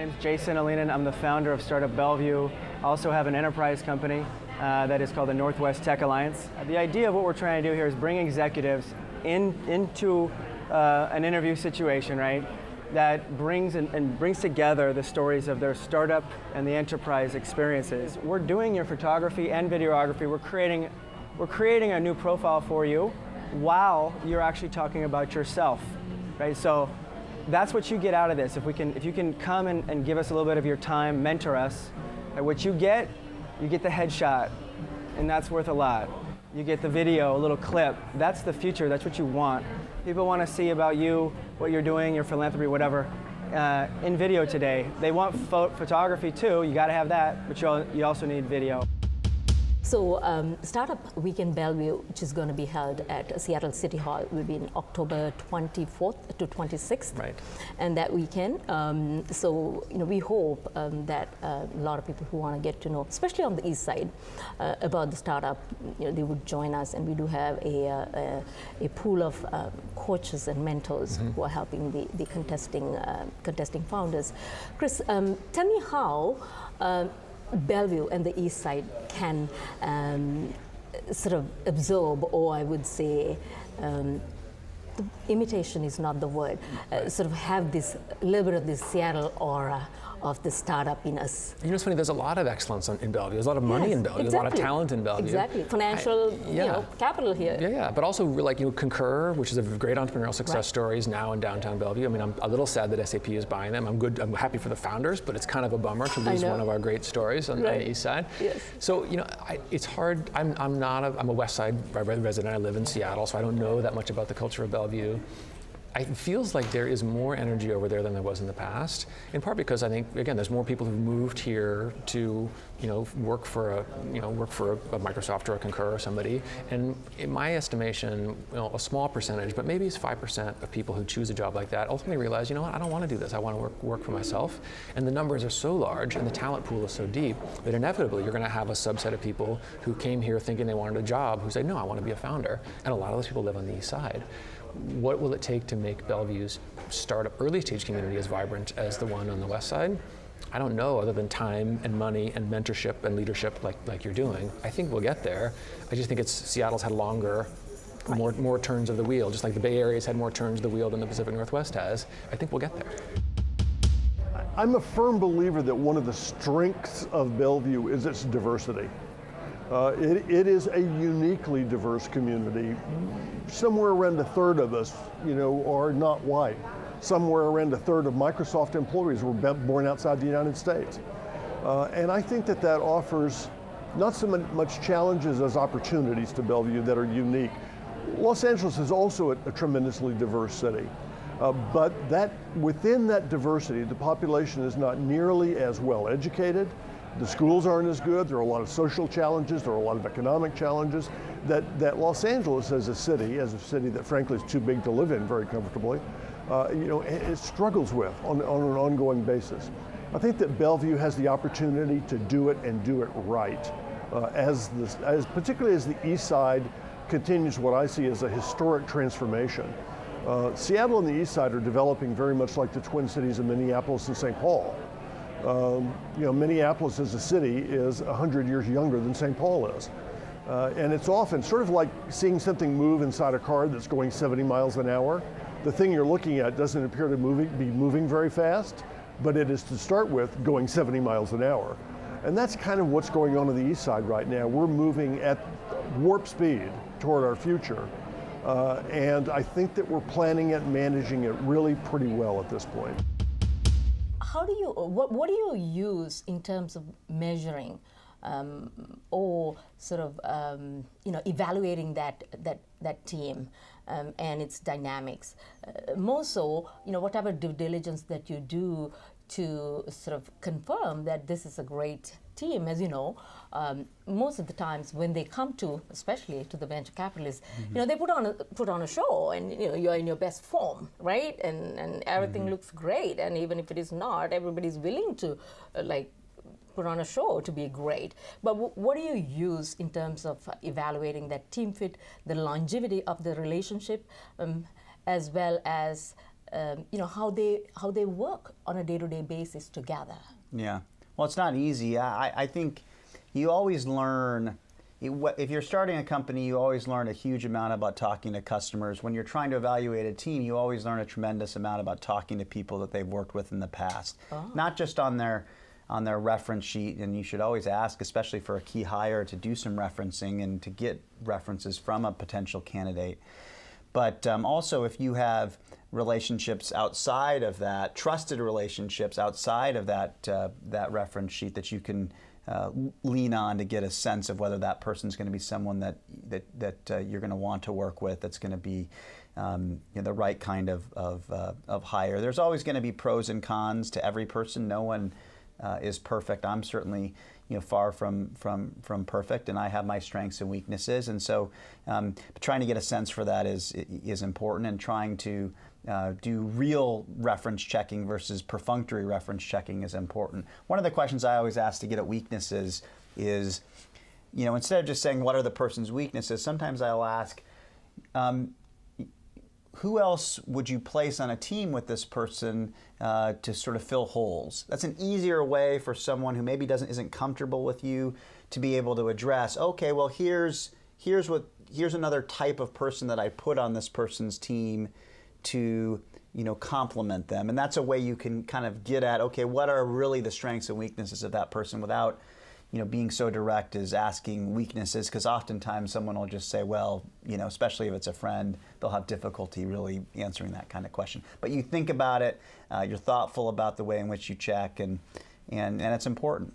name's Jason Alinen. I'm the founder of Startup Bellevue. I also have an enterprise company that is called the Northwest Tech Alliance. The idea of what we're trying to do here is bring executives into an interview situation, right? That brings together the stories of their startup and the enterprise experiences. We're doing your photography and videography. We're creating a new profile for you while you're actually talking about yourself, right? So that's what you get out of this. If you can come and give us a little bit of your time, mentor us, and what you get the headshot, and that's worth a lot. You get the video, a little clip. That's the future. That's what you want. People want to see about you, what you're doing, your philanthropy, whatever, in video today. They want photography too. You got to have that, but you also need video. So Startup Week in Bellevue, which is going to be held at Seattle City Hall, will be in October 24th to 26th. Right. And that weekend. So we hope that a lot of people who want to get to know, especially on the east side, about the startup, they would join us. And we do have a pool of coaches and mentors who are helping the contesting founders. Chris, tell me how Bellevue and the east side can sort of absorb, or I would say, imitation is not the word, sort of have this little bit of this Seattle aura of the startup in us. It's funny, there's a lot of excellence in Bellevue. There's a lot of money in Bellevue, exactly. There's a lot of talent in Bellevue. Exactly, financial capital here. Yeah, but also Concur, which is a great entrepreneurial success stories now in downtown Bellevue. I mean, I'm a little sad that SAP is buying them. I'm happy for the founders, but it's kind of a bummer to lose one of our great stories on the east side. Yes. So, it's hard. I'm a West Side resident. I live in Seattle, so I don't know that much about the culture of Bellevue. It feels like there is more energy over there than there was in the past, in part because I think, again, there's more people who've moved here to, work for a Microsoft or a Concur or somebody. And in my estimation, a small percentage, but maybe it's 5% of people who choose a job like that ultimately realize, I don't want to do this. I want to work for myself. And the numbers are so large and the talent pool is so deep that inevitably you're going to have a subset of people who came here thinking they wanted a job who say, no, I want to be a founder. And a lot of those people live on the east side. What will it take to make Bellevue's startup early stage community as vibrant as the one on the west side? I don't know, other than time and money and mentorship and leadership like you're doing. I think we'll get there. I just think Seattle's had longer, more turns of the wheel, just like the Bay Area's had more turns of the wheel than the Pacific Northwest has. I think we'll get there. I'm a firm believer that one of the strengths of Bellevue is its diversity. It is a uniquely diverse community. Somewhere around a third of us, are not white. Somewhere around a third of Microsoft employees were born outside the United States. And I think that offers not so much challenges as opportunities to Bellevue that are unique. Los Angeles is also a tremendously diverse city. But within that diversity, the population is not nearly as well educated. The schools aren't as good. There are a lot of social challenges. There are a lot of economic challenges that Los Angeles as a city that frankly is too big to live in very comfortably, it struggles with on an ongoing basis. I think that Bellevue has the opportunity to do it and do it right, particularly as the east side continues what I see as a historic transformation. Seattle and the east side are developing very much like the Twin Cities of Minneapolis and St. Paul. Minneapolis as a city is 100 years younger than St. Paul is. And it's often sort of like seeing something move inside a car that's going 70 miles an hour. The thing you're looking at doesn't appear to be moving very fast, but it is to start with going 70 miles an hour. And that's kind of what's going on the east side right now. We're moving at warp speed toward our future. And I think that we're planning it and managing it really pretty well at this point. What do you use in terms of measuring or sort of evaluating that team and its dynamics? More so, whatever due diligence that you do to sort of confirm that this is a great team, as you know, most of the times when they come to, especially to the venture capitalists, they put on a show, and you're in your best form, right? And everything looks great, and even if it is not, everybody's willing to put on a show to be great. But what do you use in terms of evaluating that team fit, the longevity of the relationship, as well as how they work on a day-to-day basis together. Yeah. Well, it's not easy. I think you always learn. If you're starting a company, you always learn a huge amount about talking to customers. When you're trying to evaluate a team, you always learn a tremendous amount about talking to people that they've worked with in the past. Not just on their reference sheet, and you should always ask, especially for a key hire, to do some referencing and to get references from a potential candidate. But also, if you have relationships outside of that, trusted relationships outside of that reference sheet that you can lean on to get a sense of whether that person's going to be someone that you're going to want to work with, that's going to be the right kind of hire. There's always going to be pros and cons to every person. No one is perfect. I'm certainly far from perfect, and I have my strengths and weaknesses, and so trying to get a sense for that is important, and trying to do real reference checking versus perfunctory reference checking is important. One of the questions I always ask to get at weaknesses is, instead of just saying what are the person's weaknesses, sometimes I'll ask, who else would you place on a team with this person to sort of fill holes? That's an easier way for someone who maybe isn't comfortable with you to be able to address, okay, well, here's another type of person that I put on this person's team to complement them. And that's a way you can kind of get at, okay, what are really the strengths and weaknesses of that person without being so direct as asking weaknesses, because oftentimes someone will just say, well, especially if it's a friend, they'll have difficulty really answering that kind of question. But you think about it, you're thoughtful about the way in which you check, and it's important.